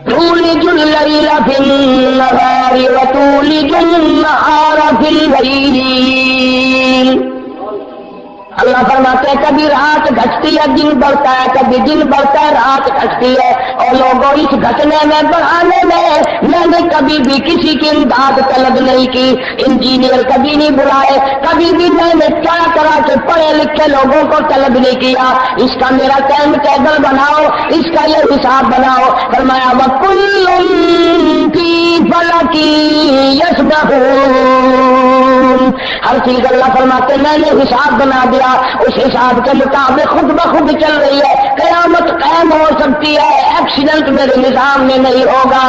تولج اللیل فی النہار وتولج النہار فی اللیل. اللہ فرماتے ہیں کبھی رات گھٹتی ہے دن بڑھتا ہے، کبھی دن بڑھتا ہے رات گھٹتی ہے. اور لوگوں اس گھٹنے میں بڑھانے میں نے کبھی بھی کسی کی امداد طلب نہیں کی. انجینئر کبھی نہیں بلائے، کبھی بھی میں نے کیا کرا کہ پڑھے لکھے لوگوں کو طلب نہیں کیا. اس کا میرا ٹائم ٹیبل بناؤ، اس کا یہ حساب بناؤ. فرمایا وَكُلٌّ فِي فَلَكٍ يَسْبَحُونَ. ہر چیز اللہ فرماتے میں نے حساب بنا دیا، اس حساب کے مطابق خود بخود چل رہی ہے. قیامت قائم ہو سکتی ہے، ایکسیڈنٹ میرے نظام میں نہیں ہوگا.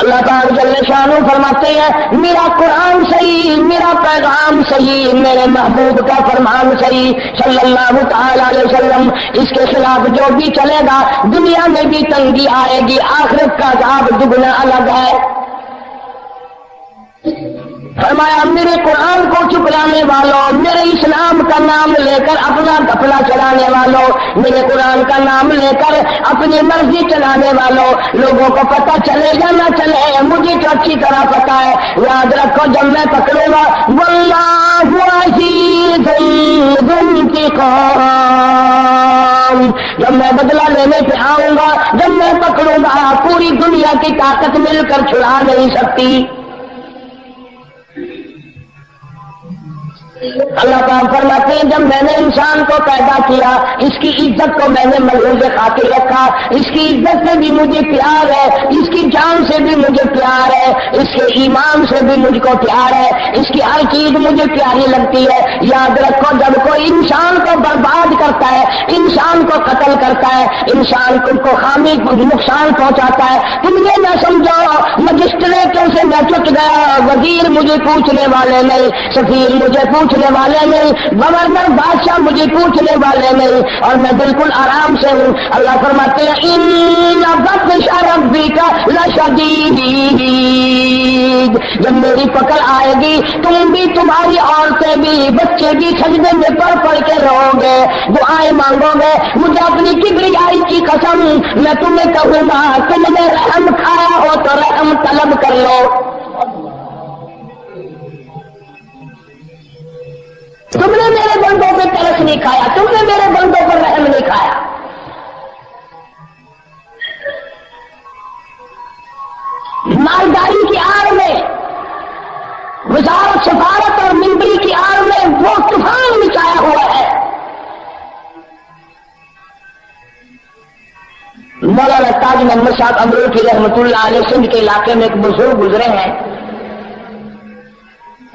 اللہ تعالیٰ جل شانہ فرماتے ہیں میرا قرآن صحیح، میرا پیغام صحیح، میرے محبوب کا فرمان صحیح صلی اللہ تعالی علیہ وسلم. اس کے خلاف جو بھی چلے گا دنیا میں بھی تنگی آئے گی، آخرت کا عذاب دگنا الگ ہے. فرمایا میرے قرآن کو چپلانے والوں، میرے اسلام کا نام لے کر اپنا گھپلا چلانے والوں، میرے قرآن کا نام لے کر اپنی مرضی چلانے والوں، لوگوں کو پتہ چلے یا نہ چلے مجھے تو اچھی طرح پتہ ہے. یاد رکھو جب میں پکڑوں گا واللہ عزیز ذو انتقام، جب میں بدلہ لینے پہ آؤں گا، جب میں پکڑوں گا پوری دنیا کی طاقت مل کر چھڑا نہیں سکتی. اللہ تعالیٰ فرماتے ہیں جب میں نے انسان کو پیدا کیا اس کی عزت کو میں نے ملحوظ خاطر رکھا، اس کی عزت سے بھی مجھے پیار ہے، اس کی جان سے بھی مجھے پیار ہے، اس کے ایمان سے بھی مجھ کو پیار ہے، اس کی ہر چیز مجھے پیاری لگتی ہے. یاد رکھو جب کوئی انسان کو برباد کرتا ہے، انسان کو قتل کرتا ہے، انسان کو خامی نقصان پہنچاتا ہے، تم یہ نہ سمجھو مجسٹریٹوں سے میں چٹ گیا، وزیر مجھے پوچھنے والے نہیں، سفیر مجھے پوچھنے والے نہیں، گورنر بادشاہ مجھے پوچھنے والے نہیں، اور میں بالکل آرام سے ہوں. اللہ فرماتے ہیں ان بطش ربک لشدید، جب میری پکڑ آئے گی تم بھی، تمہاری عورتیں بھی، بچے بھی سجدے میں پڑھ پڑھ کے رہو گے، دعائیں مانگو گے. مجھے اپنی کبریائی کی قسم میں تمہیں کہوں گا تم نے رحم کھایا ہو تو رحم طلب کر لو. تم نے میرے بندوں پہ ترس نہیں کھایا، تم نے میرے بندوں پر رحم نہیں کھایا. مالداری کی آڑ میں، وزارت سفارت اور ممبری کی آڑ میں وہ طوفان مچایا ہوا ہے. مولانا تاج محمد صاحب امروکی رحمۃ اللہ علیہ سندھ کے علاقے میں ایک بزرگ گزرے ہیں.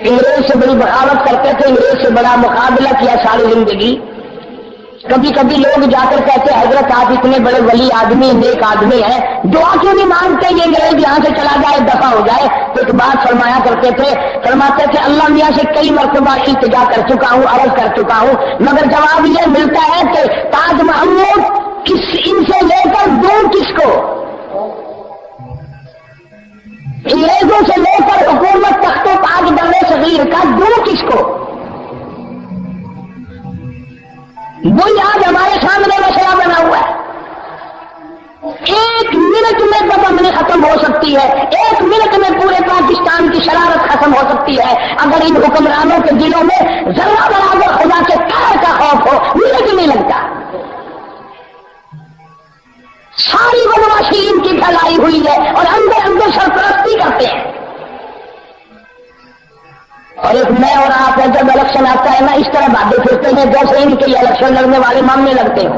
انگریز سے بڑی بغاوت کرتے تھے، انگریز سے بڑا مقابلہ کیا ساری زندگی. کبھی کبھی لوگ جا کر کہتے حضرت آپ اتنے بڑے ولی آدمی، نیک آدمی ہیں، دعا کیوں نہیں مانگتے یہ انگریز یہاں سے چلا جائے، دفع ہو جائے. تو ایک بات فرمایا کرتے تھے، فرماتے تھے اللہ میاں سے کئی مرتبہ التجا کر چکا ہوں، عرض کر چکا ہوں، مگر جواب یہ ملتا ہے کہ تاج محمود ان سے لے کر دوں کس کو، انگریزوں سے لے کر حکومت تخت و تاج بر صغیر کا دوں کس کو. وہی آج ہمارے سامنے مسئلہ بنا ہوا ہے. ایک منٹ میں بدامنی ختم ہو سکتی ہے، ایک منٹ میں پورے پاکستان کی شرارت ختم ہو سکتی ہے اگر ان حکمرانوں کے دلوں میں ذرہ برابر خدا کے قہر کا خوف ہو. منٹ نہیں لگتا. ساری بدماشی ان کی پھیلائی ہوئی ہے اور اندر اندر سرپرستی کرتے ہیں. اور ایک میں اور آپ ہے جب الیکشن آتا ہے نا اس طرح باتیں پھرتے ہیں جیسے ان کے الیکشن لڑنے والے ماننے لگتے ہیں،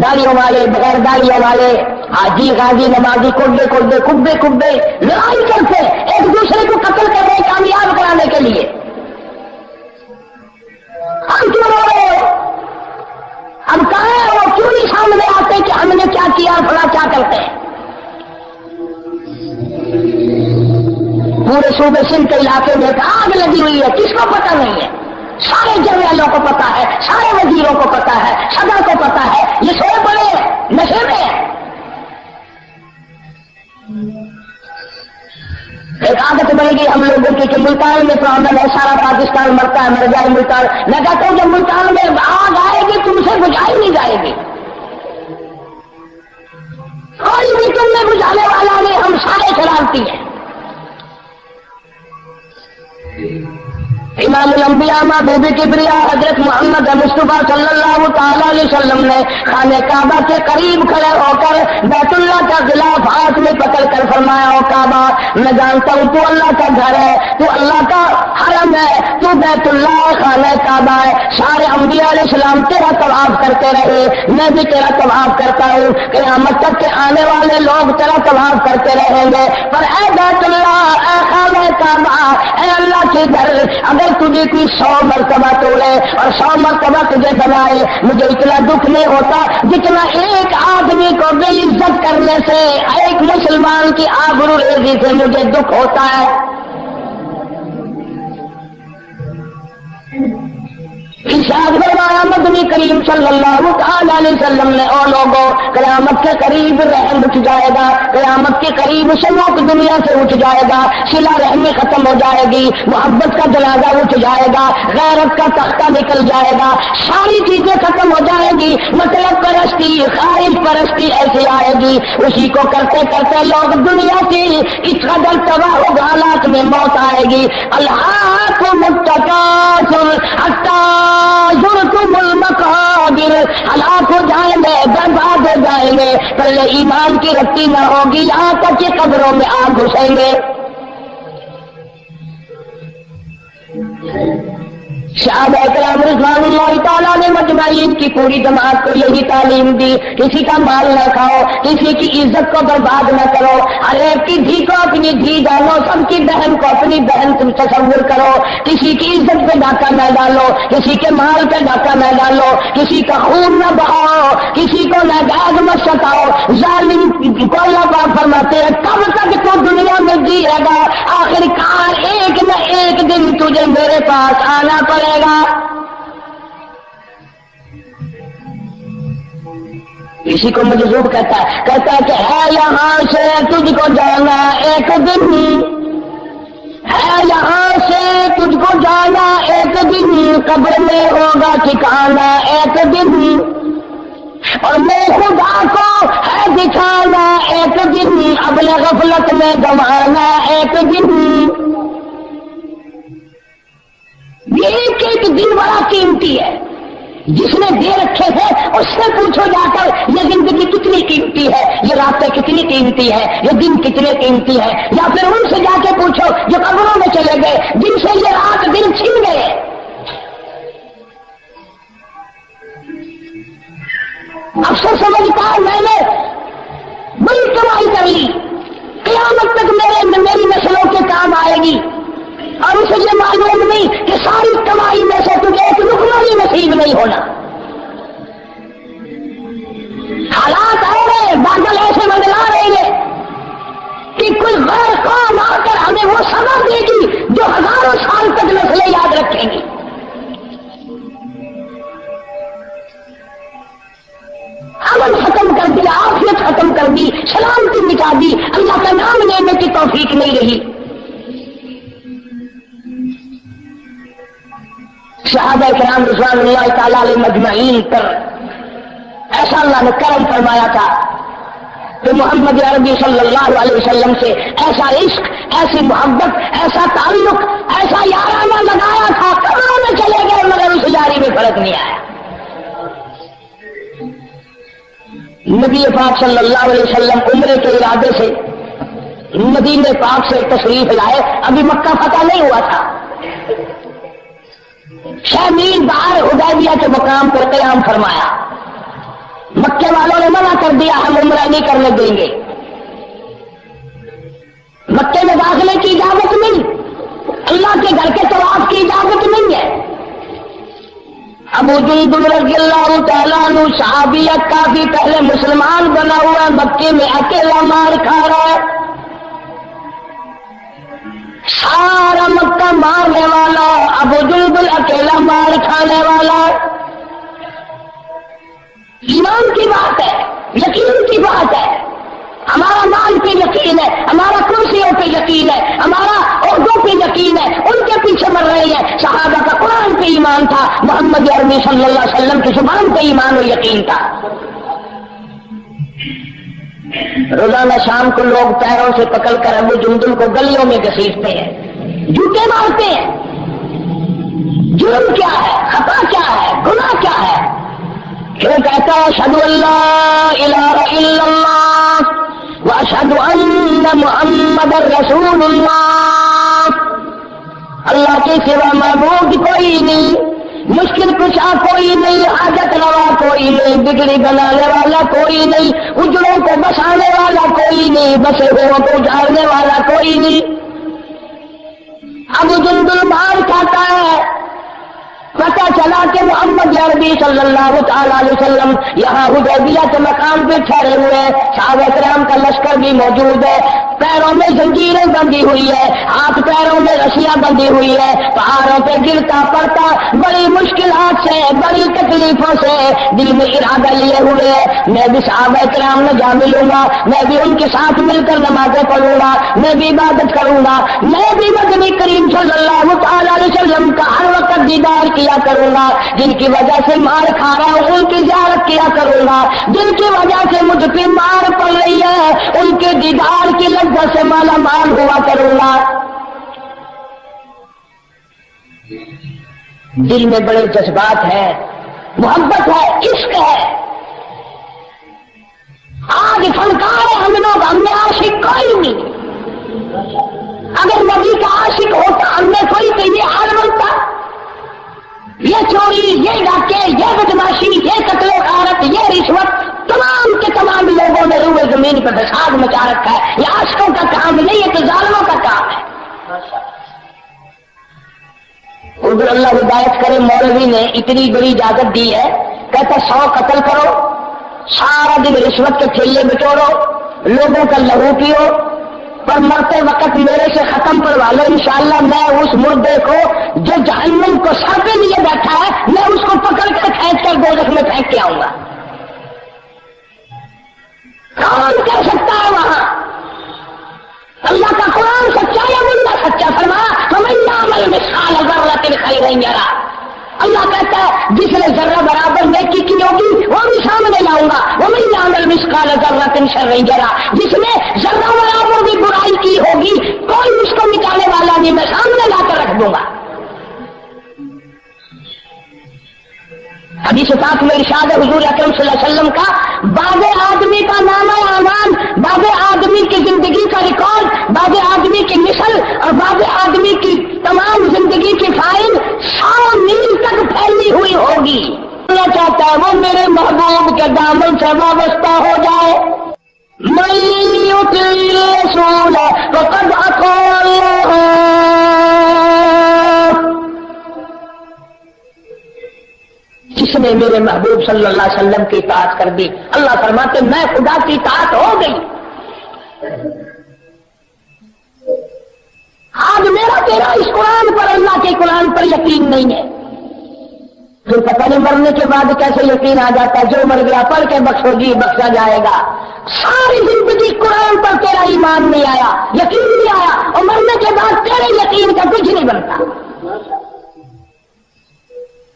داڑیوں والے، بغیر داڑیوں والے، حاجی غازی نمازی، کبے کبے کبے کبے لڑائی کرتے ایک دوسرے کو قتل کر رہے کامیاب کرانے کے لیے. ہم کیوں رو رہے ہو؟ اب کہاں ہے وہ؟ کیوں نہیں سامنے آتے کہ ہم نے کیا کیا، فلاں کیا کرتے ہیں؟ پورے صوبے سندھ کے علاقے میں آگ لگی ہوئی ہے، کس کو پتہ نہیں ہے؟ سارے جرنیلوں کو پتا ہے، سارے وزیروں کو پتا ہے، صدر کو پتا ہے، یہ سوئے پڑے نشے میں ہے. ایک عادت بنے گی ہم لوگوں کی کہ ملتان میں تو عمل ہے، سارا پاکستان مرتا ہے، مر جائے ملتان. میں کہتا ہوں جب ملتان میں آگ آئے گی تم سے بجھائی نہیں انبیاء محبوب کبریا حضرت محمد مصطفیٰ صلی اللہ تعالی علیہ وسلم نے خانہ کعبہ کے قریب کھڑے ہو کر بیت اللہ کا غلاف ہاتھ میں پکڑ کر فرمایا، او کعبہ میں جانتا ہوں تو اللہ کا گھر ہے، تو اللہ کا حرم ہے، تو بیت اللہ خانہ کعبہ ہے، سارے انبیاء علیہ السلام تیرا طواف کرتے رہے، میں بھی تیرا طواف کرتا ہوں، قیامت تک کے آنے والے لوگ تیرا طواف کرتے رہیں گے، پر اے بیت اللہ، اے خانہ کعبہ، اے اللہ کے گھر، اگر تجھے کوئی 100 مرتبہ توڑے اور 100 مرتبہ تجھے بنائے، مجھے اتنا دکھ نہیں ہوتا جتنا ایک آدمی کو بے عزت کرنے سے، ایک مسلمان کی آبرو ریزی سے مجھے دکھ ہوتا ہے۔ ارشاد فرمایا مدنی کریم صلی اللہ تعالی علیہ وسلم نے، او لوگوں، قیامت کے قریب رحم اٹھ جائے گا، قیامت کے قریب شوق دنیا سے اٹھ جائے گا، صلہ رحمی ختم ہو جائے گی، محبت کا جنازہ اٹھ جائے گا، غیرت کا تختہ نکل جائے گا، ساری چیزیں ختم ہو جائے گی، مطلب پرستی، خواہش پرستی ایسی آئے گی، اسی کو کرتے کرتے لوگ دنیا کی اس قدر تباہ و حالات میں موت آئے گی۔ الہاکم التکاثر حتی زرتم المقابر، ہلاک ہو جائیں گے، برباد ہو جائیں گے، پہلے ایمان کی رتی نہ ہوگی، یہاں تک کہ قبروں میں آگ گھسیں گے۔ صحابہ کرام رضوان اللہ تعالیٰ نے مجمعین کی پوری جماعت کو یہی تعلیم دی، کسی کا مال نہ کھاؤ، کسی کی عزت کو برباد نہ کرو، ہر ایک کی دھی کو اپنی دھی ڈالو، سب کی بہن کو اپنی بہن تم تصور کرو، کسی کی عزت پہ ڈاکہ نہ ڈالو، کسی کے مال پہ ڈاکہ نہ ڈالو، کسی کا خون نہ بہاؤ، کسی کو ناجائز مت ستاؤ، ظالم کو اللہ پاک فرماتے ہیں کب تک تو دنیا میں جیے گا، آخر کار ایک نہ ایک دن تجھے میرے پاس آنا پڑے گا۔ کسی کو مجذوب کہتا ہے کہ ہے یہاں سے تجھ کو جانا ایک دن، ہے یہاں سے تجھ کو جانا ایک دن، قبر میں ہوگا ٹھکانا ایک دن، اور میں خدا کو ہے دکھانا ایک دن، ابل غفلت میں گوانا ایک دن۔ یہ ایک دن بڑا قیمتی ہے، جس نے دے رکھے ہیں اس سے پوچھو جا کر یہ زندگی کتنی قیمتی ہے، یہ راتیں کتنی قیمتی ہے، یہ دن کتنے قیمتی ہے، یا پھر ان سے جا کے پوچھو جو قبروں میں چلے گئے، جن سے یہ رات دن چھن گئے۔ افسر سمجھتا ہے میں نے بڑی کمائی کر لی، قیامت تک میری نسلوں کے کام آئے گی، اور اسے یہ معلوم نہیں کہ ساری کمائی میں سے تجھے ایک لقمہ بھی نصیب نہیں ہونا۔ حالات آ رہے، بادل ایسے بدلا رہے ہیں کہ کوئی غیر قوم آ کر ہمیں وہ سبق دے گی جو ہزاروں سال تک نسلیں یاد رکھیں گی۔ امن ختم کر دیا، عافیت ختم کر دی، سلامتی مٹا دی، اللہ کا نام لینے کی توفیق نہیں رہی۔ صحابہ کرام رضوان اللہ تعالیٰ علیہ مجمعین پر ایسا اللہ نے کرم فرمایا تھا کہ محمد عربی صلی اللہ علیہ وسلم سے ایسا عشق، ایسی محبت، ایسا تعلق، ایسا یارانہ لگایا تھا، قبروں میں چلے گئے مگر اس یاری میں فرق نہیں آیا۔ نبی پاک صلی اللہ علیہ وسلم عمرے کے ارادے سے مدینہ پاک سے تشریف لائے، ابھی مکہ فتح نہیں ہوا تھا، 6 میل باہر حدیبیہ کے مقام پر قیام فرمایا۔ مکے والوں نے منع کر دیا ہم عمرہ نہیں کرنے دیں گے، مکے میں داخلے کی اجازت نہیں، اللہ کے گھر کے طواف کی اجازت نہیں ہے۔ ابو جندل رضی اللہ تعالیٰ عنہ صحابیت کافی پہلے مسلمان بنا ہوا، مکے میں اکیلا مار کھا رہا ہے، سارا مکہ مارنے والا، ابو جندل اکیلا مار کھانے والا۔ ایمان کی بات ہے، یقین کی بات ہے، ہمارا مال پہ یقین ہے، ہمارا کرسیوں پہ یقین ہے، ہمارا عہدوں پہ یقین ہے، ان کے پیچھے مر رہے ہیں۔ صحابہ کا قرآن پہ ایمان تھا، محمد عربی صلی اللہ علیہ وسلم کی زبان پہ ایمان و یقین تھا۔ روزانہ شام کو لوگ پیروں سے پکڑ کر ابو جندل کو گلیوں میں گھسیٹتے ہیں، جوتے مارتے ہیں، جرم کیا ہے، خطا کیا ہے، گناہ کیا ہے؟ پھر کہتا ہے اشہد ان لا الہ الا اللہ واشہد ان محمد رسول اللہ، اللہ کے سوا معبود کوئی نہیں، مشکل کشا کوئی نہیں، حاجت روا کوئی نہیں، بگڑی بنانے والا کوئی نہیں، اجڑوں کو بسانے والا کوئی نہیں، بسے ہوئے کو اجاڑنے والا کوئی نہیں۔ ابو جندل مار کھاتا ہے، پتہ چلا کہ محمد عربی صلی اللہ تعالیٰ علیہ وسلم یہاں حدیبیہ کے مقام پہ ٹھہرے ہوئے ہیں، صحابہ کرام کا لشکر بھی موجود ہے، پیروں میں زنجیریں بندھی ہوئی ہے، ہاتھ پیروں میں رسیاں بندھی ہوئی ہے، پہاڑوں پہ گرتا پڑتا بڑی مشکلات سے، بڑی تکلیفوں سے دل میں ارادہ لیے ہوئے ہے میں بھی صحابہ کرام میں جا ملوں گا، میں بھی ان کے ساتھ مل کر نمازیں پڑھوں گا، میں بھی عبادت کروں گا، میں بھی نبی کریم صلی اللہ تعالیٰ علیہ وسلم کا ہر وقت دیدار کیا کروں گا، جن کی وجہ سے مار کھا رہا ہوں ان کی زیارت کیا کروں گا، جن کی وجہ سے مجھ پہ مار پڑ رہی ہے ان کے دیدار کی لذت سے مالا مال ہوا کروں گا۔ دل میں بڑے جذبات ہیں، محبت ہے، عشق ہے۔ آج فنکار ہے ہم لوگ، ہم میں عاشق کوئی نہیں، اگر نبی کا عاشق ہوتا ہم میں کوئی تو یہ حال بنتا، یہ چوری، یہ ڈاکے، یہ بدماشی، یہ قتل و غارت، یہ رشوت، تمام کے تمام لوگوں نے روئے زمین پر فساد مچا رکھا ہے، یہ عاشقوں کا کام نہیں ہے تو ظالموں کا کام ہے۔ اردو اللہ ہدایت کرے، مولوی نے اتنی بڑی اجازت دی ہے، کہتا 100 قتل کرو، سارا دن رشوت کے ٹھیلے بٹورو، لوگوں کا لہو پیو، پر مرتے وقت میرے سے ختم کروا لو، انشاءاللہ میں اس مردے کو جو جہنم کو سر پہ لیے بیٹھا ہے میں اس کو پکڑ کر کھینچ کر دوزخ میں پھینک کے آؤں گا۔ کون کر سکتا ہے وہاں؟ اللہ کا قرآن سچا یا بندہ سچا؟ فرمایا فَمَن يَعْمَلْ مِثْقَالَ ذَرَّةٍ خَيْرًا يَرَهُ، اللہ کہتا ہے جس نے ذرہ برابر نیکی کی ہوگی وہ بھی سامنے لاؤں گا، وَمَن يَعْمَلْ مِثْقَالَ ذَرَّةٍ شَرًّا يَرَهُ، جس نے ذرہ برابر بھی برائی کی ہوگی کوئی اس کو مٹانے والا نہیں، میں سامنے لا کر رکھ دوں گا۔ حدیث پاک میں ارشاد ہے حضور اکرم صلی اللہ علیہ وسلم کا، بعض آدمی کا نامہ اعمال، بعض آدمی کی زندگی کا ریکارڈ، بعض آدمی کی مثل اور بعض آدمی کی تمام زندگی کی فائل 100 میل تک پھیلی ہوئی ہوگی۔ اللہ چاہتا ہے وہ میرے محبوب کے دامن سے وابستہ ہو جائے۔ مَن يُطِعِ الرَّسُولَ فَقَدْ أَطَاعَ اللَّهَ، جس نے میرے محبوب صلی اللہ علیہ وسلم کی اطاعت کر دی، اللہ فرماتے میں خدا کی اطاعت ہو گئی۔ آج میرا تیرا اس قرآن پر، اللہ کے قرآن پر یقین نہیں ہے، پھر پتہ نہیں مرنے کے بعد کیسے یقین آ جاتا ہے، جو مر گیا پڑھ کے بخشو جی بخشا جائے گا۔ ساری زندگی قرآن پر تیرا ایمان نہیں آیا، یقین نہیں آیا، اور مرنے کے بعد تیرے یقین کا کچھ نہیں بنتا۔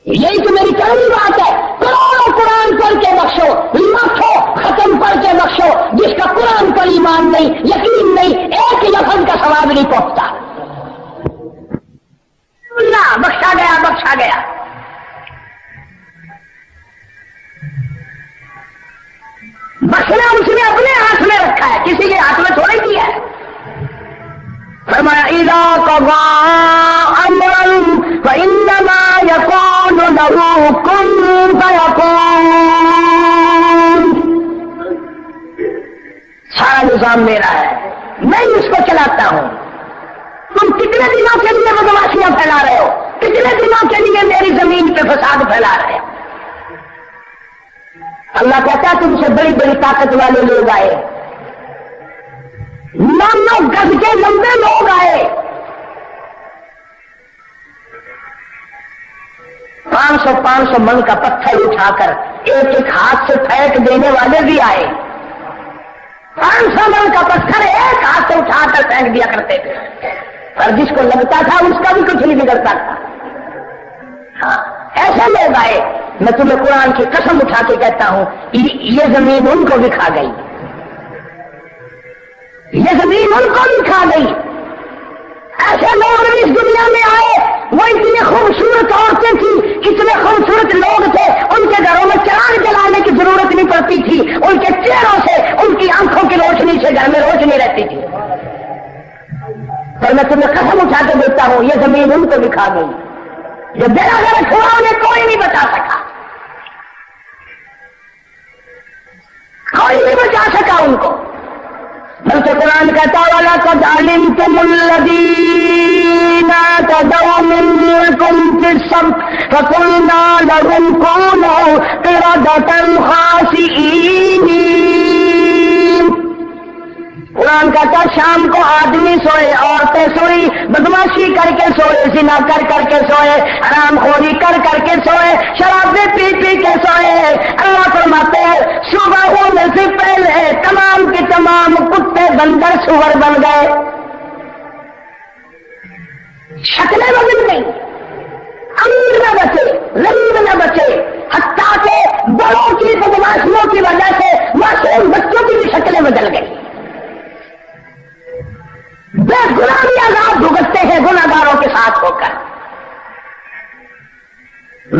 یہی تو میری پہلی بات ہے، کروڑوں قرآن پڑھ کے بخشو، لاکھوں ختم پڑھ کے بخشو، جس کا قرآن پر ایمان نہیں، یقین نہیں، ایک لفظ کا ثواب نہیں پہنچتا۔ اللہ بخشا گیا، بخشا گیا۔ بخشنا اس نے اپنے ہاتھ میں رکھا ہے، کسی کے ہاتھ میں تھوڑے کیا ہے۔ فرمایا اذا قضى امرا فانما يقول له كن فيكون، سارا نظام میرا ہے، میں اس کو چلاتا ہوں۔ تم کتنے دنوں کے لیے بدماشیاں پھیلا رہے ہو، کتنے دنوں کے لیے میری زمین پہ فساد پھیلا رہے ہو؟ اللہ کہتا ہے تم سے بڑی بڑی طاقت والے لوگ آئے، 9 گز کے لمبے لوگ آئے، 500 من کا پتھر اٹھا کر ایک ایک ہاتھ سے پھینک دینے والے بھی آئے، 500 من کا پتھر ایک ہاتھ سے اٹھا کر پھینک دیا کرتے تھے، اور جس کو لگتا تھا اس کا بھی کچھ نہیں بگڑتا تھا۔ ہاں ایسے لوگ آئے، میں تمہیں قرآن کی قسم اٹھا کے کہتا ہوں یہ زمین ان کو بھی کھا گئی، یہ زمین ان کو بھی کھا گئی۔ ایسے لوگ اس دنیا میں آئے وہ اتنی خوبصورت عورتیں تھیں، اتنے خوبصورت لوگ تھے، ان کے گھروں میں چراغ جلانے کی ضرورت نہیں پڑتی تھی، ان کے چہروں سے، ان کی آنکھوں کی روشنی سے گھر میں روشنی رہتی تھی۔ پر میں تمہیں قسم اٹھا کے دیتا ہوں، یہ زمین ان کو دکھا گئی، جو میرا گھر چھوڑا انہیں کوئی نہیں بچا سکا، کوئی نہیں بچا سکا ان کو۔ بلکہ قرآن کہتا وَلَقَدْ عَلِمْتُمُ الَّذِينَ اعْتَدَوْا مِنكُمْ فِي السَّبْتِ فَقُلْنَا لَهُمْ كُونُوا قِرَدَةً خَاسِئِينَ۔ قرآن کہتا شام کو آدمی سوئے، عورتیں سوئی، بدماشی کر کے سوئے، زنا کر کر کے سوئے، حرام خوری کر کر کے سوئے، شرابیں پی پی کے سوئے۔ اللہ فرماتے ہیں صبح ہونے سے پہلے تمام کے تمام کتے بندر سور بن گئے، شکلیں بدل گئی، امیر نہ بچے، غریب نہ بچے، حتیٰ کہ بڑوں کی بدماشیوں کی وجہ سے معصوم بچوں کی بھی شکلیں بدل گئی۔ بے گناہ بھی عذاب بھگتتے ہیں گناہگاروں کے ساتھ ہو کر۔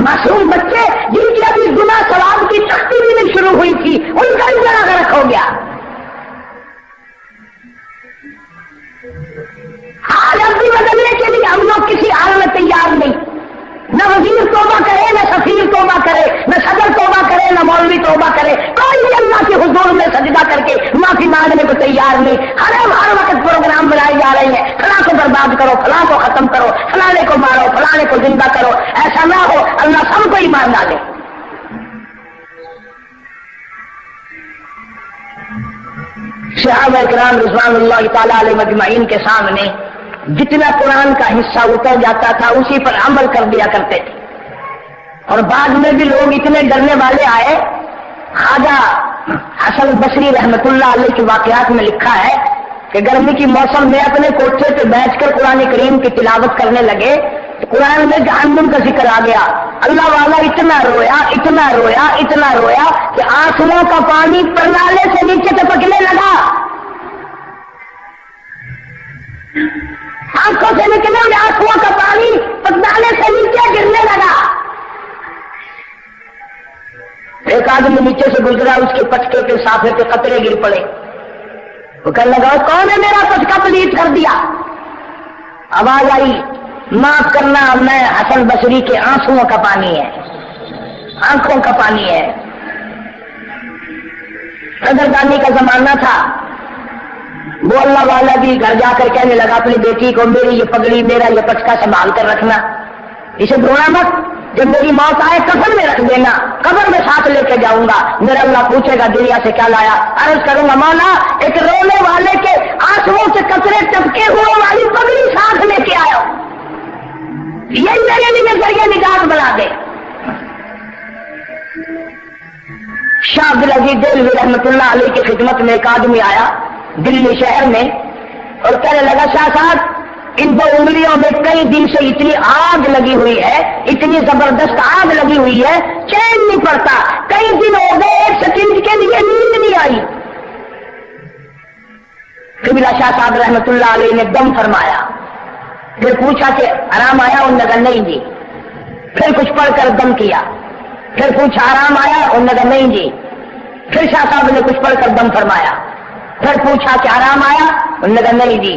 معصوم بچے جن کی ابھی گناہ ثواب کی تختی بھی نہیں شروع ہوئی تھی، ان کا بھی بڑا غرق ہو گیا۔ حالت بھی بدلنے کے لیے ہم لوگ کسی حال میں تیار نہیں، نہ وزیر توبہ کرے، نہ سفیر توبہ کرے، نہ صدر توبہ کرے، نہ مولوی توبہ کرے، کوئی بھی اللہ کے حضور میں سجدہ کر کے معافی مانگنے کو تیار نہیں۔ ہر وقت پروگرام بنائے جا رہے ہیں، فلاں کو برباد کرو، فلاں کو ختم کرو، فلانے کو مارو، فلانے کو زندہ کرو۔ ایسا نہ ہو، اللہ سب کو ایمان ڈالے۔ صحابہ کرام رضوان اللہ تعالی علیہ مجمعین کے سامنے جتنا قرآن کا حصہ اتر جاتا تھا اسی پر عمل کر دیا کرتے تھے، اور بعد میں بھی لوگ اتنے ڈرنے والے آئے۔ خواجہ حسن بصری رحمت اللہ علیہ کے واقعات میں لکھا ہے کہ گرمی کی موسم میں اپنے کوٹھے پہ بیٹھ کر قرآن کریم کی تلاوت کرنے لگے تو قرآن میں جہنم کا ذکر آ گیا۔ اللہ والا اتنا رویا، اتنا رویا، اتنا رویا کہ آنسوؤں کا پانی پرنالے سے نیچے ٹپکنے لگا، آنکھوں سے نکلنے والے آنسوؤں کا پانی پرنالے سے نیچے گرنے لگا۔ ایک آدمی نیچے سے گزرا، اس کے پٹکے کے سافے پہ قطرے گر پڑے، وہ کہنے لگا کون ہے میرا پٹکا پلیت کر دیا؟ آواز آئی معاف کرنا، میں حسن بصری کے آنسوؤں کا پانی ہے، آنکھوں کا پانی ہے۔ قدردانی کا زمانہ تھا، وہ اللہ والا بھی گھر جا کر کہنے لگا اپنی بیٹی کو میری یہ پگڑی، میرا یہ پٹکا سنبھال کر رکھنا، اسے دھونا مت، جب میری موت آئے کفن میں رکھ دینا، قبر میں ساتھ لے کے جاؤں گا، میرا اللہ پوچھے گا دنیا سے کیا لایا؟ عرض کروں گا مولا ایک رونے والے کے آنسوؤں سے قطرے ٹپکے ہوئے والی پگڑی ساتھ لے کے آیا، یہی میرے لیے ذریعہ نجات بنا دے۔ شاہ عبدالعزیز دہلوی رحمت اللہ علیہ کی خدمت میں ایک آدمی آیا دلی شہر میں اور کہنے لگا شاہ صاحب ان دو انگلیوں میں کئی دن سے اتنی آگ لگی ہوئی ہے، اتنی زبردست آگ لگی ہوئی ہے، چین نہیں پڑتا، کئی دن ہو گئے ایک سیکنڈ کے لیے نیند نہیں آئی۔ قبلہ شاہ صاحب رحمت اللہ علیہ نے دم فرمایا، پھر پوچھا کہ آرام آیا؟ انہوں نے کہا نہیں جی۔ پھر کچھ پڑھ کر دم کیا، پھر پوچھا آرام آیا؟ انہوں نے کہا نہیں جی۔ پھر شاہ صاحب نے کچھ پڑھ کر دم فرمایا، پھر پوچھا کہ آرام آیا؟ انہوں نے کہا نہیں جی۔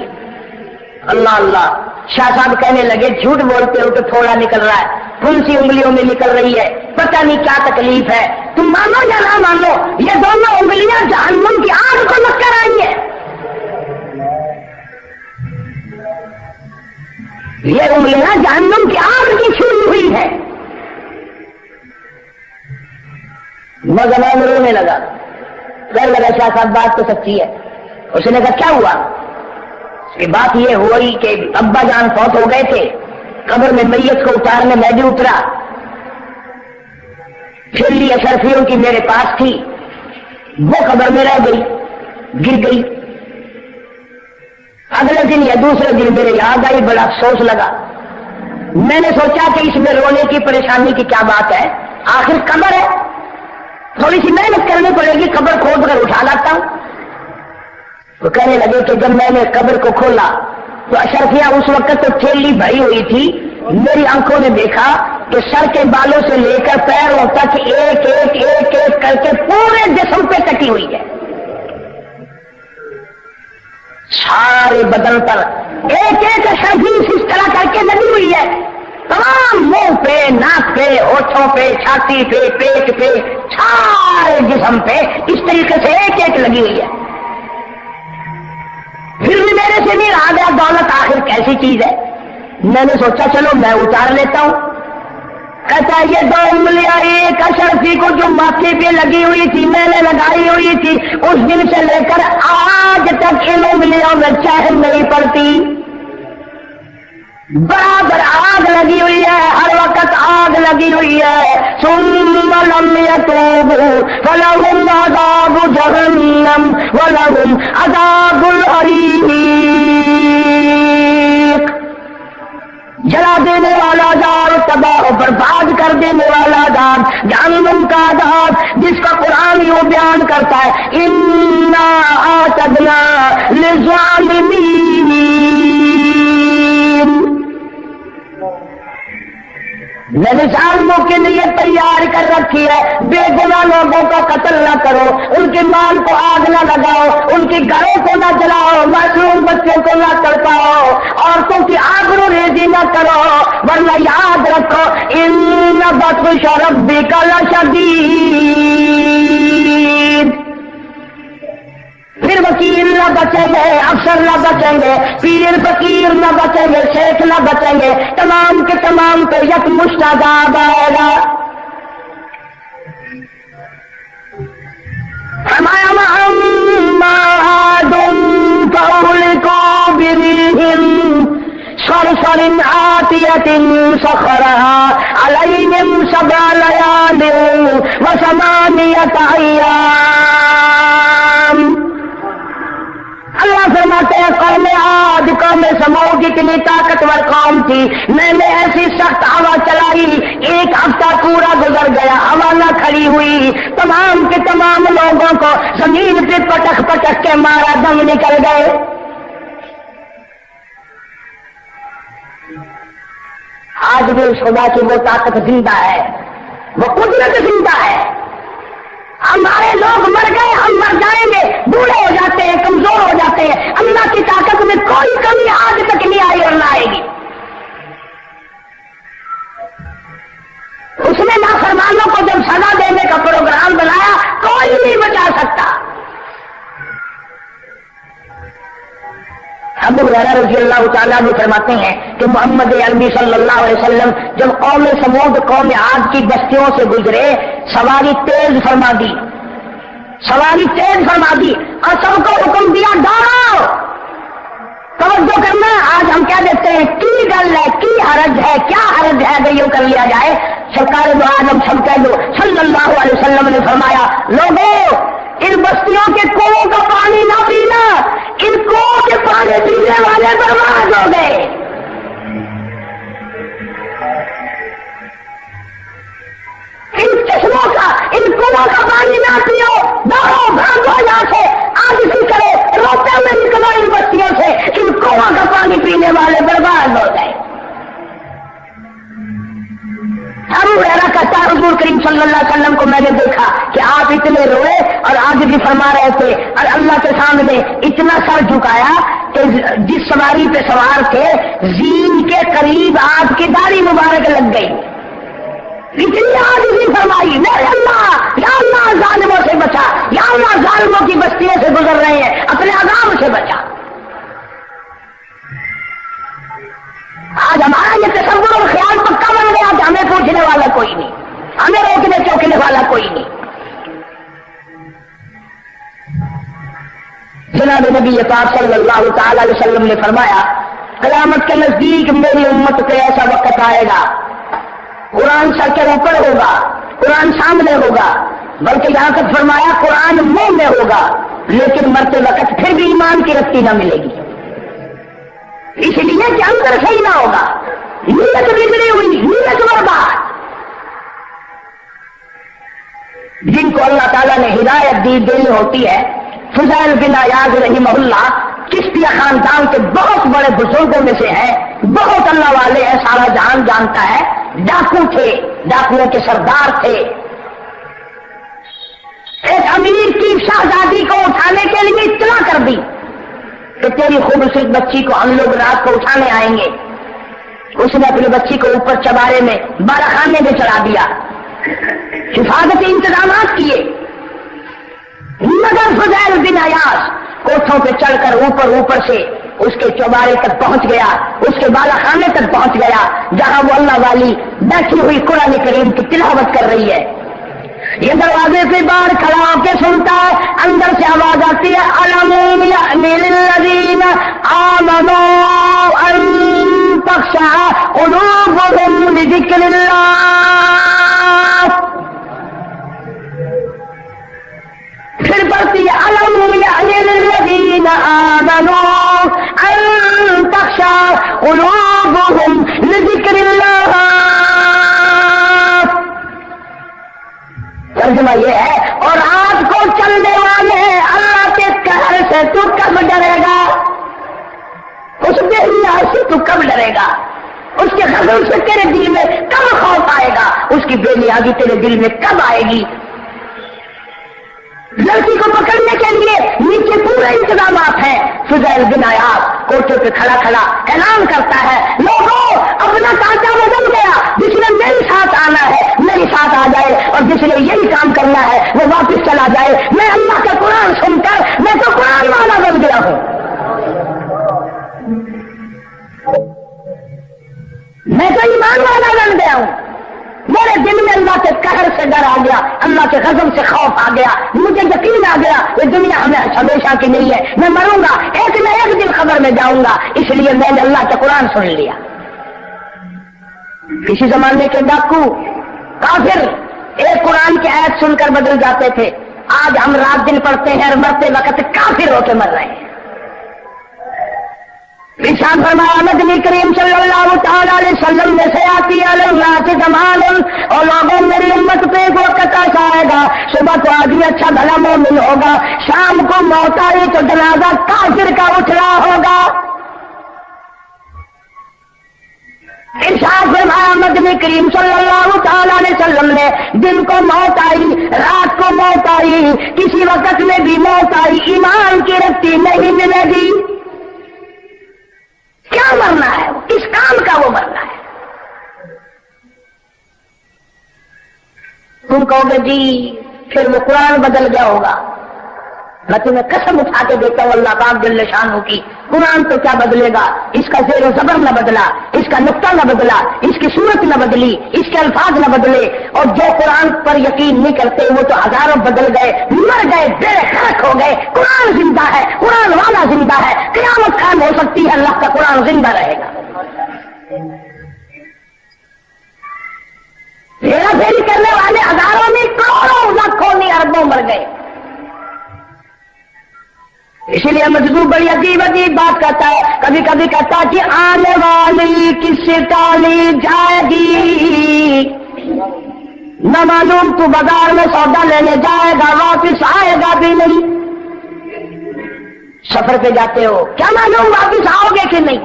اللہ اللہ، شاہ صاحب کہنے لگے جھوٹ بولتے ہو تو تھوڑا نکل رہا ہے، کون سی انگلیوں میں نکل رہی ہے، پتہ نہیں کیا تکلیف ہے، تم مانو یا نہ مانو یہ دونوں انگلیاں جہنم کی آگ کو لگ کر آئی ہیں، یہ انگلیاں جہنم کی آگ کی چھوڑی ہوئی ہے۔ نوجوان رونے لگا، کہنے لگا شاہ صاحب بات تو سچی ہے۔ اس نے کہا کیا ہوا؟ کہ بات یہ ہوئی کہ ابا جان فوت ہو گئے تھے، قبر میں میت کو اتارنے میں بھی اترا، چھلی اشرفیوں کی میرے پاس تھی، وہ قبر میں رہ گئی، گر گئی۔ اگلے دن یا دوسرے دن میرے یاد آئی، بڑا افسوس لگا، میں نے سوچا کہ اس میں رونے کی پریشانی کی کیا بات ہے، آخر قبر ہے، تھوڑی سی محنت کرنی پڑے گی، قبر کھود کر اٹھا لاتا ہوں۔ وہ کہنے لگے کہ جب میں نے قبر کو کھولا تو اشرفیاں اس وقت تو تھیلی بھری ہوئی تھی، میری آنکھوں نے دیکھا کہ سر کے بالوں سے لے کر پیروں تک ایک ایک ایک ایک کر کے پورے جسم پہ کٹی ہوئی ہے، سارے بدن پر ایک ایک شربیس اس طرح کر کے لگی ہوئی ہے، تمام منہ پہ، ناک پہ، ہونٹوں پہ، چھاتی پہ، پیٹ پہ، سارے جسم پہ اس طریقے سے ایک ایک لگی ہوئی ہے۔ پھر بھی میرے سے نہیں رہا گیا، دولت آخر کیسی چیز ہے؟ میں نے سوچا چلو میں اتار لیتا ہوں۔ کہتا ہے یہ 2 انگلیاں ایک اشرفی کو جو ماتھے پہ لگی ہوئی تھی، میں نے لگائی ہوئی تھی، اس دن سے لے کر آج تک ان انگلیوں میں چہل نہیں پڑتی، برابر آگ لگی ہوئی ہے، ہر وقت آگ لگی ہوئی ہے۔ ثم لم يتوبوا فلهم عذاب جہنم ولهم عذاب الحریق، جلا دینے والا عذاب، تباہ و برباد کر دینے والا عذاب، جہنم کا عذاب جس کا قرآن یوں بیان کرتا ہے، انا اعتدنا للظالمین، میں نے ظالموں کے لیے تیار کر رکھی ہے، بے گناہ لوگوں کا قتل نہ کرو، ان کے مال کو آگ نہ لگاؤ، ان کے گھروں کو نہ جلاؤ، معصوم بچوں کو نہ تڑپاؤ، عورتوں کی آبرو ریزی نہ کرو، ورنہ یاد رکھو ان بطش ربک لشدید۔ پھر وکیل نہ بچیں گے، افسر نہ بچیں گے، پیر فقیر نہ بچیں گے، شیخ نہ بچیں گے، تمام کے تمام پہ یک مشت عذاب آئے گا۔ فرمایا وَأَمَّا عَادٌ فَأُهْلِكُوا بِرِيحٍ صَرْصَرٍ عَاتِيَةٍ سَخَّرَهَا عَلَيْهِمْ 7 لَيَالٍ و8 أَيَّامٍ۔ اللہ فرماتے ہیں قوم عاد، قوم سمود اتنی طاقتور قوم تھی، میں نے ایسی سخت ہوا چلائی، 1 ہفتہ پورا گزر گیا، ہوا نہ کھڑی ہوئی، تمام کے تمام لوگوں کو زمین پہ پٹک پٹک کے مارا، دم نکل گئے۔ آج بھی اس خدا کی وہ طاقت زندہ ہے، وہ قدرت زندہ ہے۔ ہمارے لوگ مر گئے، ہم مر جائیں گے، بوڑھے ہو جاتے ہیں، کمزور ہو جاتے ہیں، اللہ کی طاقت میں کوئی کمی آج تک نہیں آئی اور نہ آئے گی۔ اس نے نافرمانوں کو جب سزا دینے کا پروگرام بنایا، کوئی نہیں بچا سکتا۔ ابو ہریرہ رضی اللہ تعالیٰ عنہ فرماتے ہیں کہ محمد عربی صلی اللہ علیہ وسلم جب قوم سمود قوم عاد کی بستیوں سے گزرے، سواری تیز فرما دی، سواری تیز فرما دی اور سب کو حکم دیا دوڑو، توجہ کرنا۔ آج ہم کیا دیکھتے ہیں، کی گل ہے، کی حرج ہے، کیا حرج ہے کہ یوں کر لیا جائے؟ سرکار دو عالم سب کہہ دو صلی اللہ علیہ وسلم نے فرمایا، لوگوں ان بستیوں کے کنووں کا پانی نہ پینا، ان کنووں کے پانی پینے والے برباد ہو گئے۔ ان چشموں کا، ان کنووں کا پانی نہ پیو، دوڑو بھاگو یہاں سے، آج اسی طرح روتے میں نکلو ان بستیوں سے، ان کنووں کا پانی پینے والے برباد ہو گئے۔ ابو ہریرہ کہتا ہے حضور کریم صلی اللہ علیہ وسلم کو میں نے دیکھا کہ آپ اتنے روئے اور آج بھی فرما رہے تھے، اور اللہ کے سامنے اتنا سر جھکایا کہ جس سواری پہ سوار تھے زین کے قریب آپ کی داڑھی مبارک لگ گئی، اتنی عاجزی فرمائی، میرے اللہ یا اللہ ظالموں سے بچا، یا اللہ ظالموں کی بستیوں سے گزر رہے ہیں، اپنے عذاب سے بچا۔ آج ہمارا یہ تصور اور خیال پکا بن گیا کہ ہمیں پوچھنے والا کوئی نہیں، ہمیں روکنے چوکنے والا کوئی نہیں۔ جناب نبی پاک صلی اللہ تعالی علیہ وسلم نے فرمایا، قیامت کے نزدیک میری امت پہ ایسا وقت آئے گا، قرآن سر کے اوپر ہوگا، قرآن سامنے ہوگا، بلکہ یہاں تک فرمایا قرآن منہ میں ہوگا، لیکن مرتے وقت پھر بھی ایمان کی رسی نہ ملے گی، اس لیے کہ اندر صحیح نہ ہوگا، نیت بگڑی ہوئی، نیت برباد۔ جن کو اللہ تعالیٰ نے ہدایت دینی ہوتی ہے، فضیل بن عیاض رحمہ اللہ چشتیہ خاندان کے بہت بڑے بزرگوں میں سے ہے، بہت اللہ والے ہیں، سارا جہان جانتا ہے، ڈاکو تھے، ڈاکوؤں کے سردار تھے۔ ایک امیر کی شہزادی کو اٹھانے کے لیے اطلاع کر دی کہ تیری خوبصورت بچی کو ہم لوگ رات کو اٹھانے آئیں گے۔ اس نے اپنی بچی کو اوپر چبارے میں بالاخانے میں چڑھا دیا، حفاظتی انتظامات کیے، مگر فضیل بن عیاض کوٹھوں پہ چڑھ کر اوپر سے اس کے چوبارے تک پہنچ گیا، اس کے بالاخانے تک پہنچ گیا، جہاں وہ اللہ والی بیٹھی ہوئی قرآن کریم کی تلاوت کر رہی ہے۔ یہ دروازے سے باہر کھڑا ہو کے سنتا ہے، اندر سے آواز آتی ہے، الم یأن للذین آمنوا ان تخشع قلوبهم لذکر اللہ۔ پھر پڑھتی ہے، الم یأن للذین آمنوا ان تخشع قلوبهم لذکر اللہ۔ ترجمہ یہ ہے، اور آج کو چلنے والے اللہ کے قہر سے تو کب ڈرے گا؟ اس بے نیاز سے تو کب ڈرے گا؟ اس کے غضب سے تیرے دل میں کب خوف آئے گا؟ اس کی بے نیازی تیرے دل میں کب آئے گی؟ لڑکی کو پکڑنے کے لیے نیچے پورے انتظامات ہیں۔ فضیل بن عیاض کوٹھے پہ کھڑا اعلان کرتا ہے، لوگوں اپنا کانٹا بدل گیا، جس نے میرے ساتھ آنا ہے میرے ساتھ آ جائے، اور جس نے یہی کام کرنا ہے وہ واپس چلا جائے۔ میں اللہ کا قرآن سن کر میں تو قرآن والا بن گیا ہوں، میں تو ایمان والا بن گیا ہوں، میرے دل میں اللہ کے قہر سے ڈر آ گیا، اللہ کے غضب سے خوف آ گیا، مجھے یقین آ گیا یہ دنیا ہمیں ہمیشہ کی نہیں ہے، میں مروں گا، ایک نہ ایک دن قبر میں جاؤں گا، اس لیے میں نے اللہ کا قرآن سن لیا۔ کسی زمانے کے ڈاکو کافر ایک قرآن کی آیت سن کر بدل جاتے تھے، آج ہم رات دن پڑھتے ہیں اور مرتے وقت کافر ہو کے مر رہے ہیں۔ ارشاد فرمایا نبی کریم صلی اللہ تعالی علیہ وسلم میں سے آتی اللہ سے زمان، اور لوگوں میری امت پہ ایک وقت ایسا آئے گا، صبح تو آدمی اچھا بھلا مومن ہوگا، شام کو موت آئی تو جنازہ کافر کا اٹھ رہا ہوگا۔ ارشاد فرمایا نبی کریم صلی اللہ تعالی علیہ وسلم نے، دن کو موت آئی، رات کو موت آئی، کسی وقت میں بھی موت آئی، ایمان کی رتی نہیں ملے گی۔ کیا مرنا ہے؟ کس کام کا وہ مرنا ہے؟ تم کہو گے جی پھر وہ قرآن بدل گیا ہوگا، میں تمہیں قسم اٹھا کے دیتا ہوں اللہ پاک جل شانہ کی، قرآن تو کیا بدلے گا؟ اس کا زیر و زبر نہ بدلا، اس کا نقطہ نہ بدلا، اس کی صورت نہ بدلی، اس کے الفاظ نہ بدلے، اور جو قرآن پر یقین نہیں کرتے وہ تو ہزاروں بدل گئے، مر گئے، بے خرق ہو گئے۔ قرآن زندہ ہے، قرآن والا زندہ ہے، قیامت قائم ہو سکتی ہے، اللہ کا قرآن زندہ رہے گا۔ ہیرا پھیری کرنے والے ہزاروں میں کروڑوں لاکھوں میں اربوں مر گئے۔ اسی لیے مجدور بڑی عجیب عجیب بات کرتا ہے، کبھی کبھی کہتا ہے کہ آنے والی کس سے ٹالی جائے گی، نہ معلوم تو بازار میں سودا لینے جائے گا واپس آئے گا بھی نہیں۔ سفر پہ جاتے ہو، کیا معلوم واپس آؤ گے کہ نہیں؟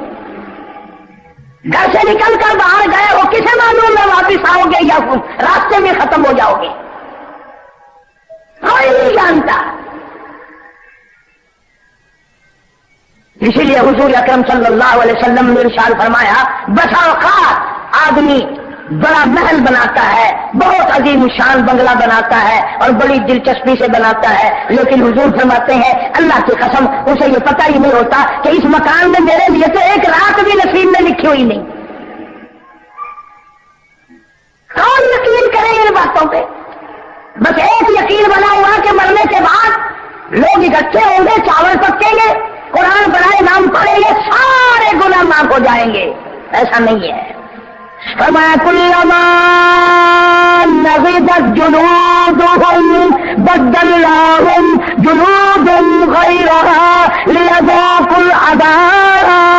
گھر سے نکل کر باہر گئے ہو، کسے معلوم ہے واپس آؤ گے یا راستے میں ختم ہو جاؤ گے؟ کوئی نہیں جانتا۔ اسی لیے حضور اکرم صلی اللہ علیہ وسلم نے ارشاد فرمایا، بسا اوقات آدمی بڑا محل بناتا ہے، بہت عظیم شان بنگلہ بناتا ہے اور بڑی دلچسپی سے بناتا ہے، لیکن حضور فرماتے ہیں اللہ کی قسم اسے یہ پتہ ہی نہیں ہوتا کہ اس مکان میں میرے لیے تو ایک رات بھی نصیب میں لکھی ہوئی نہیں۔ کون یقین کرے ان باتوں پہ؟ بس ایک یقین بنا ہوا کہ مرنے کے بعد لوگ اکٹھے ہوں گے، چاول پکیں گے، قرآن پڑھائے، نام پڑھیں گے، سارے گناہ معاف ہو جائیں گے۔ ایسا نہیں ہے۔ فرمایا کلما نضجت جلودهم بدلناهم جلودا غيرها ليذوقوا العذاب۔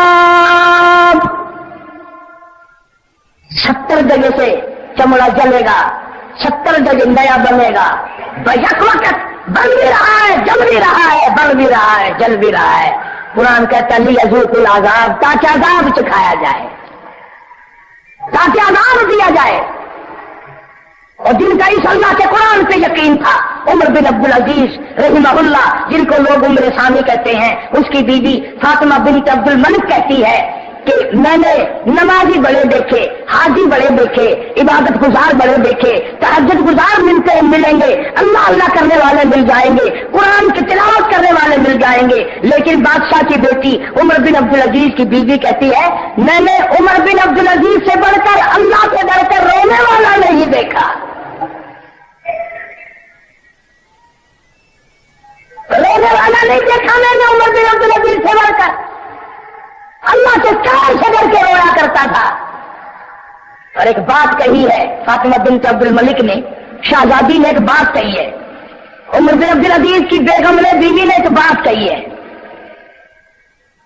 70 جگہ سے چمڑا جلے گا، 70 جگہ نیا بنے گا، بیک وقت بن بھی رہا ہے، جل بھی رہا ہے، بن بھی رہا ہے، جل بھی رہا ہے۔ قرآن کہتا ہے لیذوقوا العذاب، تاکہ عذاب چکھایا جائے۔ تاکہ عذاب دیا جائے، اور جن کا اس اللہ کے قرآن پہ یقین تھا، عمر بن عبدالعزیز رحمہ اللہ، جن کو لوگ عمر ثانی کہتے ہیں، اس کی بیوی فاطمہ بنت عبد الملک کہتی ہے کہ میں نے نمازی بڑے دیکھے، حاجی بڑے دیکھے، عبادت گزار بڑے دیکھے، تہجد گزار ملیں گے، اللہ اللہ کرنے والے مل جائیں گے، قرآن کی تلاوت کرنے والے مل جائیں گے، لیکن بادشاہ کی بیٹی عمر بن عبدالعزیز کی بیوی کہتی ہے میں نے عمر بن عبدالعزیز سے بڑھ کر اللہ سے ڈر کر رونے والا نہیں دیکھا، رونے والا نہیں دیکھا میں نے عمر بن عبدالعزیز سے بڑھ کر، اللہ کے کار سے ڈر کے رویا کرتا تھا۔ اور ایک بات کہی ہے فاطمہ بنت عبد الملک نے، شہزادی نے ایک بات کہی ہے، عمر بن عبدالعزیز کی بیگم نے، بیوی نے ایک بات کہی ہے،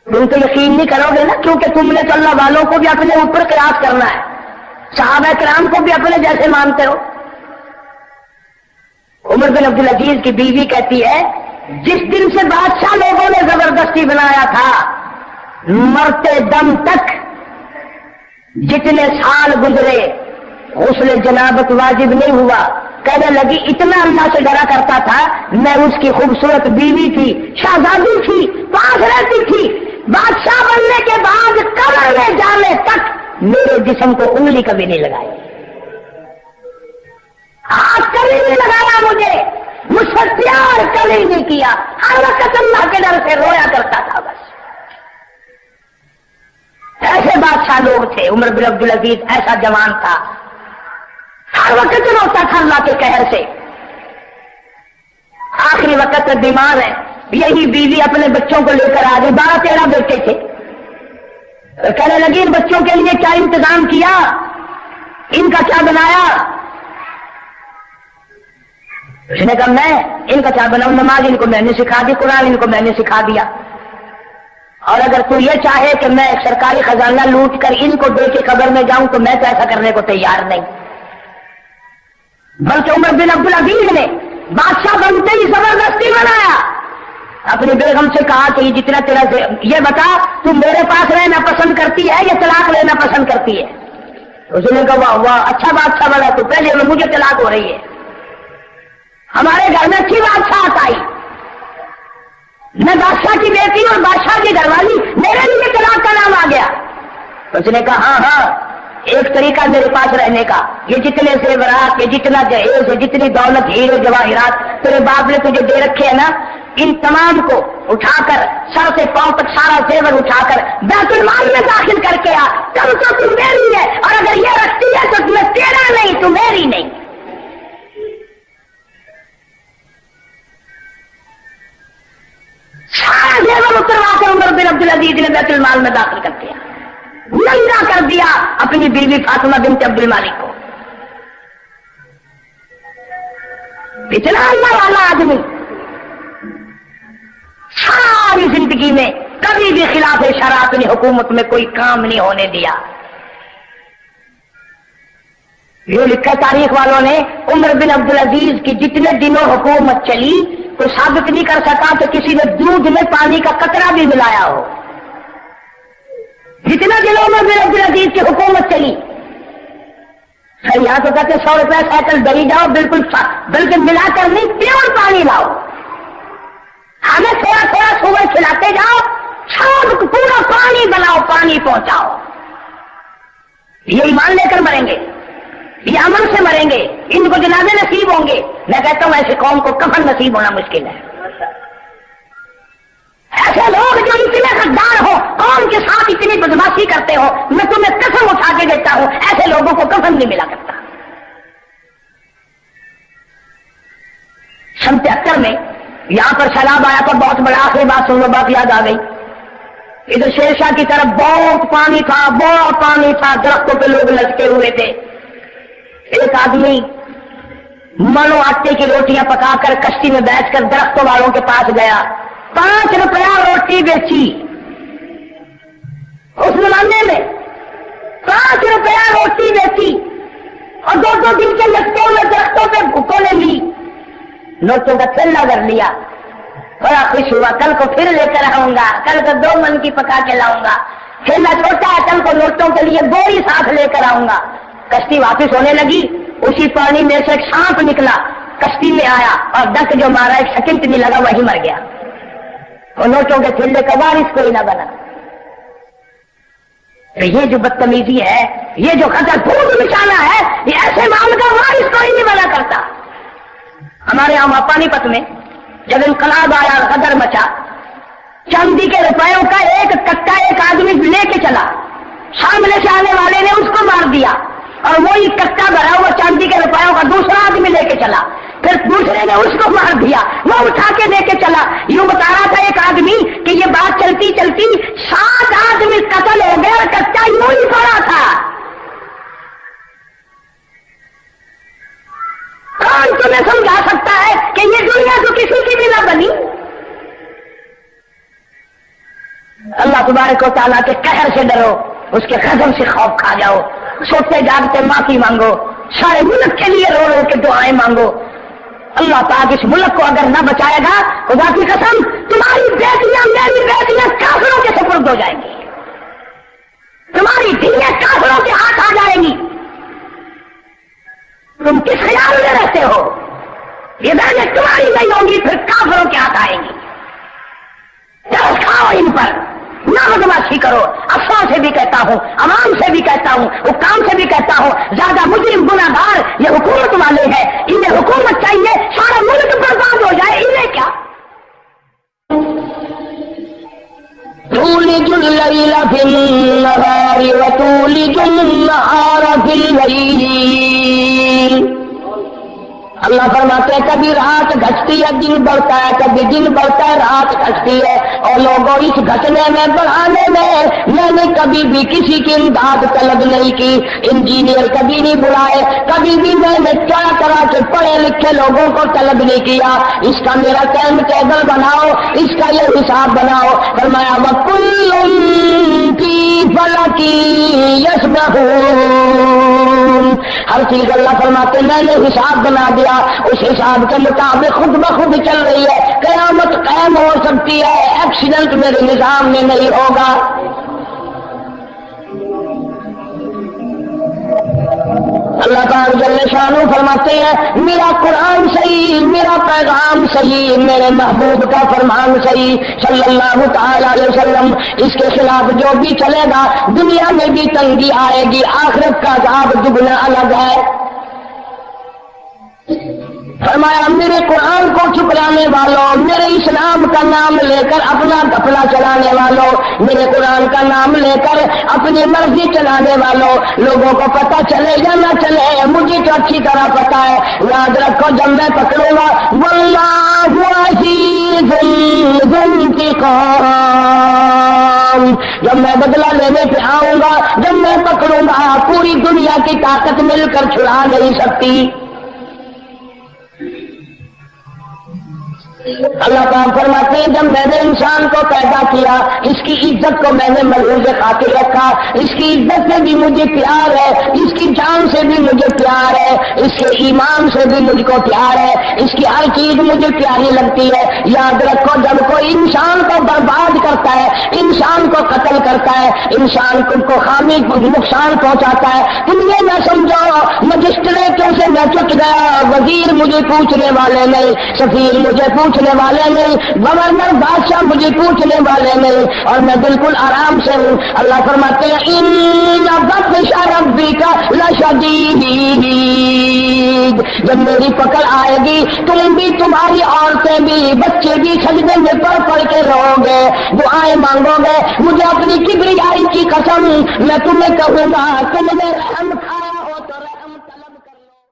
تم تو یقین نہیں کرو گے نا، کیونکہ تم نے تو اللہ والوں کو بھی اپنے اوپر قیاس کرنا ہے، صحابہ کرام کو بھی اپنے جیسے مانتے ہو۔ عمر بن عبدالعزیز کی بیوی کہتی ہے جس دن سے بادشاہ لوگوں نے زبردستی بنایا تھا، مرتے دم تک جتنے سال گزرے غسل جنابت واجب نہیں ہوا، کہنے لگی اتنا اللہ سے ڈرا کرتا تھا، میں اس کی خوبصورت بیوی تھی، شہزادی تھی، پاس رہتی تھی، بادشاہ بننے کے بعد قبر میں جانے تک میرے جسم کو انگلی کبھی نہیں لگائی، ہاتھ کبھی نہیں لگایا، مجھ سے پیار کبھی نہیں کیا، ہر وقت اللہ کے ڈر سے رویا کرتا تھا بس۔ ایسے بادشاہ لوگ تھے، عمر بن عبدالعزیز ایسا جوان تھا، ہر وقت روتا تھا اللہ کے قہر سے، آخری وقت بیمار ہے، یہی بیوی اپنے بچوں کو لے کر آ گئی، 12-13 بیٹے تھے، کہنے لگی ان بچوں کے لیے کیا انتظام کیا، ان کا کیا بنایا؟ اس نے کہا میں ان کا کیا بناؤں، نماز ان کو میں نے سکھا دی، قرآن ان کو میں نے سکھا دیا، اور اگر تو یہ چاہے کہ میں ایک سرکاری خزانہ لوٹ کر ان کو دے کے قبر میں جاؤں تو میں تو ایسا کرنے کو تیار نہیں۔ بلکہ عمر بن عبدالعزیز نے بادشاہ بنتے ہی زبردستی بنایا، اپنی بیگم سے کہا کہ یہ جتنا تیرا سے یہ بتا تم میرے پاس رہنا پسند کرتی ہے یا طلاق لینا پسند کرتی ہے؟ اس نے کہا واہ واہ اچھا بادشاہ بنا تو، پہلے مجھے طلاق ہو رہی ہے، ہمارے گھر میں اچھی بادشاہ آئی، میں بادشاہ کی بیٹی اور بادشاہ کی گھر والی، میرے لیے طلاق کا نام آ گیا۔ اس نے کہا ہاں ایک طریقہ میرے پاس رہنے کا، یہ جتنے زیورات، یہ جتنا جہیز ہے، جتنی دولت ہیرے جواہرات تیرے باپ نے تجھے دے رکھے ہیں نا، ان تمام کو اٹھا کر سر سے پاؤں تک سارا زیور اٹھا کر بیت المال میں داخل کر کے آ، تب تو تم میری ہے، اور اگر یہ رکھتی ہے تو تمہیں تیرا نہیں، تم میری نہیں۔ سارا زیور اتروا کے عمر بن عبدالعزیز نے بیت المال میں داخل کر دیا، ننگا کر دیا اپنی بیوی فاطمہ بنت عبد المالک کو۔ اتنا اللہ والا آدمی ساری زندگی میں کبھی بھی خلاف شرع اپنی حکومت میں کوئی کام نہیں ہونے دیا۔ یہ لکھا تاریخ والوں نے، عمر بن عبدالعزیز کی جتنے دنوں حکومت چلی تو ثابت نہیں کر سکا کہ کسی نے دودھ میں پانی کا قطرہ بھی ملایا ہو۔ جتنے دنوں میں عمر بن عبدالعزیز کی حکومت چلی، یہاں تو کہتے 100 روپے سائیکل دری جاؤ، بالکل بلکہ ملا کر نہیں، پیور پانی لاؤ، ہمیں تھوڑا تھوڑا صبح کھلاتے جاؤ، شام کو پورا پانی بناؤ، پانی پہنچاؤ۔ یہ ایمان لے کر مریں گے، یہ عمل سے مریں گے، ان کو جنازے نصیب ہوں گے۔ میں کہتا ہوں ایسے قوم کو کفن نصیب ہونا مشکل ہے۔ ایسے لوگ جو اتنے غدار ہو، قوم کے ساتھ اتنی بدماشی کرتے ہو، میں تمہیں قسم اٹھا کے دیتا ہوں ایسے لوگوں کو کفن نہیں ملا کرتا۔ 73 میں یہاں پر سیلاب آیا تھا بہت بڑا، آخری بات سن لو، بات یاد آ گئی۔ ادھر شیر شاہ کی طرف بہت پانی تھا، بہت پانی تھا، درختوں پہ لوگ لٹکے ہوئے تھے۔ ایک آدمی منو آٹے کی روٹیاں پکا کر کشتی میں بیٹھ کر درختوں والوں کے پاس گیا، 5 روپیہ روٹی بیچی اس زمانے میں، 5 روپیہ روٹی بیچی، اور 2 دن کے لٹکے ہوئے درختوں پہ بھوکوں نے لی، نوٹوں کا تھیلا کر لیا، بڑا خوش ہوا، کل کو پھر لے کر آؤں گا، کل کو 2 من کی پکا کے لاؤں گا۔ پھر میں سوچا چل کو نوٹوں کے لیے گولی ساتھ لے کر آؤں گا. کشتی واپس ہونے لگی، اسی پانی میں سے ایک سانپ نکلا، کشتی میں آیا اور ڈک جو مارا، ایک سیکنڈ نہیں لگا، وہی مر گیا. اور نوٹوں کے تھیلے کا وارث کوئی نہ بنا. تو یہ جو بدتمیزی ہے، یہ جو قدر پھوٹ نشانہ ہے، یہ ایسے مال کا وارث کوئی نہیں بنا کرتا. ہمارے یہاں پانی پت میں جب انقلاب آیا، قدر مچا، چاندی کے روپیوں کا ایک کٹا ایک آدمی لے کے چلا، سامنے سے آنے والے نے اس کو مار دیا، اور وہی کٹا بھرا ہوا چاندی کے روپیوں کا دوسرا آدمی لے کے چلا، پھر دوسرے نے اس کو مار دیا، وہ اٹھا کے لے کے چلا. یوں بتا رہا تھا ایک آدمی کہ یہ بات چلتی چلتی 7 آدمی قتل ہو گئے اور کچا یوں ہی پڑا تھا. کون تمہیں سمجھا سکتا ہے کہ یہ دنیا تو کسی کی بھی نہ بنی؟ اللہ تبارک و تعالیٰ کے قہر سے ڈرو، اس کے غضب سے خوف کھا جاؤ، سوتے جاگتے معافی مانگو، سارے ملک کے لیے رو رو کے دعائیں مانگو. اللہ پاک اس ملک کو اگر نہ بچائے گا، خدا کی قسم تمہاری بیٹیاں میری بیٹیاں کافروں کے سپرد ہو جائیں گی، تمہاری دھییں کافروں کے ہاتھ آ جائیں گی. تم کس خیال میں رہتے ہو؟ یہ بہنیں تمہاری نہیں ہوں گی، پھر کافروں کے ہاتھ آئیں گی. ترس کھاؤ ان پر، نہ بدماشی کرو. افسروں سے بھی کہتا ہوں، عوام سے بھی کہتا ہوں، حکام سے بھی کہتا ہوں، زیادہ مجرم گناہگار یہ حکومت والے ہیں. انہیں حکومت چاہیے، سارا ملک برباد ہو جائے، انہیں کیا؟ تولج اللیل فی النہار وتولج النہار فی اللیل. اللہ فرماتے ہیں کبھی رات گھٹتی ہے دن بڑھتا ہے، کبھی دن بڑھتا ہے رات گھٹتی ہے. اور لوگوں اس گھٹنے میں بڑھانے میں نے کبھی بھی کسی کی امداد طلب نہیں کی، انجینئر کبھی نہیں بلائے، کبھی بھی میں نے کیا کرا کہ پڑھے لکھے لوگوں کو طلب نہیں کیا. اس کا میرا ٹائم ٹیبل بناؤ، اس کا یہ حساب بناؤ. فرمایا وَكُلٌّ فِي فَلَكٍ يَسْبَحُونَ. ہر چیز اللہ فرماتے ہیں میں نے حساب بنا دیا، اس حساب کے مطابق خود بخود چل رہی ہے. قیامت قائم ہو سکتی ہے، ایکسیڈنٹ میرے نظام میں نہیں ہوگا. اللہ تعالیٰ جل شانہ فرماتے ہیں میرا قرآن صحیح، میرا پیغام صحیح، میرے محبوب کا فرمان صحیح صلی اللہ تعالی علیہ وسلم. اس کے خلاف جو بھی چلے گا دنیا میں بھی تنگی آئے گی، آخرت کا عذاب دگنا الگ ہے. فرمایا میرے قرآن کو ٹھکرانے والوں، میرے اسلام کا نام لے کر اپنا گھپلا چلانے والوں، میرے قرآن کا نام لے کر اپنی مرضی چلانے والوں، لوگوں کو پتہ چلے یا نہ چلے مجھے تو اچھی طرح پتہ ہے. یاد رکھو جب میں پکڑوں گا واللہ عزیز ذو انتقام، جب میں بدلہ لینے پہ آؤں گا، جب میں پکڑوں گا پوری دنیا کی طاقت مل کر چھڑا نہیں سکتی. اللہ تعالیٰ فرماتے ہیں جب میں نے انسان کو پیدا کیا اس کی عزت کو میں نے ملحوظ خاطر رکھا، اس کی عزت سے بھی مجھے پیار ہے، اس کی جان سے بھی مجھے پیار ہے، اس کے ایمان سے بھی مجھ کو پیار ہے، اس کی ہر چیز مجھے پیاری لگتی ہے. یاد رکھو جب کوئی انسان کو برباد کرتا ہے، انسان کو قتل کرتا ہے، انسان کو خامی نقصان پہنچاتا ہے، تم یہ نہ سمجھو مجسٹریٹوں سے میں چک گیا، وزیر مجھے پوچھنے والے نہیں، سفیر مجھے پوچھنے والے نہیں، گورنر بادشاہ مجھے پوچھنے والے نہیں، اور میں بالکل آرام سے ہوں. اللہ فرماتے ہیں ان بطش ربک لشدید، جب میری پکڑ آئے گی تم بھی، تمہاری عورتیں بھی، بچے بھی سجدے میں پڑھ کے رہو گے، دعائیں مانگو گے. مجھے اپنی کبریائی کی قسم میں تمہیں کہوں گا کہ مجھے رحم